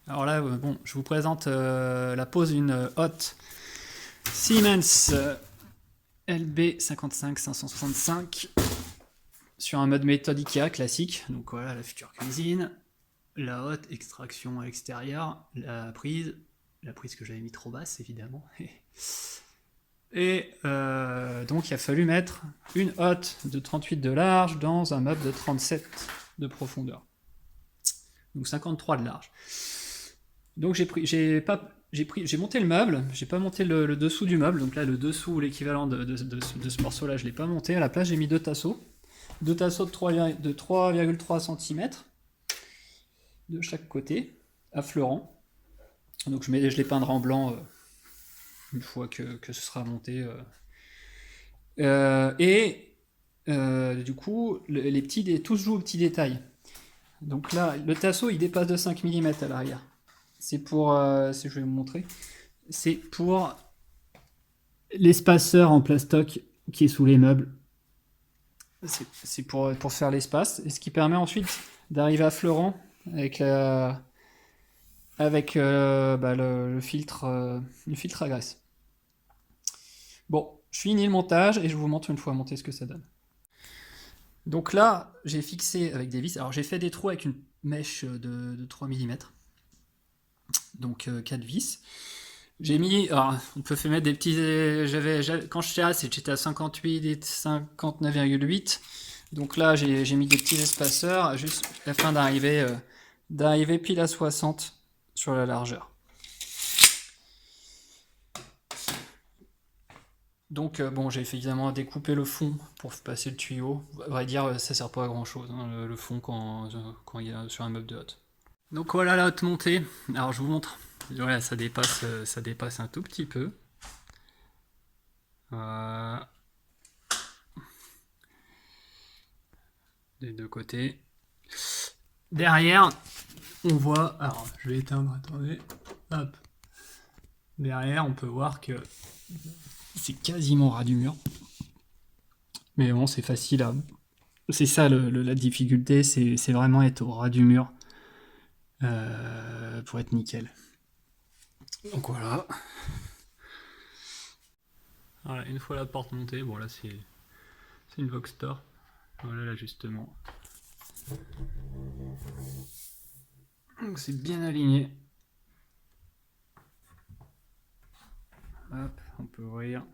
Alors là, bon, je vous présente la pose d'une hotte Siemens LB 55 565 sur un mode méthode Ikea classique. Donc voilà, la future cuisine, la hotte, extraction à l'extérieur, la prise que j'avais mis trop basse évidemment. Et donc il a fallu mettre une hotte de 38 de large dans un meuble de 37 de profondeur. Donc 53 de large. Donc j'ai monté le meuble, j'ai pas monté le dessous du meuble, donc là le dessous, l'équivalent de ce morceau là, je l'ai pas monté. À la place j'ai mis deux tasseaux de 3,3 cm de chaque côté, affleurant. Donc je les peindrai en blanc une fois que ce sera monté. Du coup, tout se joue aux petits détails. Donc là, le tasseau il dépasse de 5 mm à l'arrière. C'est pour, je vais vous montrer, c'est pour l'espaceur en plastoc qui est sous les meubles. C'est pour faire l'espace, et ce qui permet ensuite d'arriver à fleurant avec le filtre à graisse. Bon, je finis le montage et je vous montre une fois monté ce que ça donne. Donc là, j'ai fixé avec des vis. Alors j'ai fait des trous avec une mèche de 3 mm. Donc 4 vis. J'ai mis, alors, on peut faire mettre des petits, quand j'étais à 58 et 59,8. Donc là, j'ai mis des petits espaceurs juste afin d'arriver pile à 60 sur la largeur. Donc bon, j'ai fait évidemment découper le fond pour passer le tuyau. À vrai dire, ça sert pas à grand chose, hein, le fond quand il y a sur un meuble de hotte. Donc voilà la hotte montée. Alors je vous montre. Voilà, ça dépasse un tout petit peu. Des deux côtés. Derrière, on voit. Alors je vais éteindre, attendez. Hop. Derrière, on peut voir que c'est quasiment ras du mur. Mais bon, c'est facile à. C'est ça la difficulté, c'est vraiment être au ras du mur pour être nickel. Donc voilà. Voilà, une fois la porte montée, bon là c'est une Voxtor. Voilà l'ajustement. Donc c'est bien aligné. Hop, on peut ouvrir.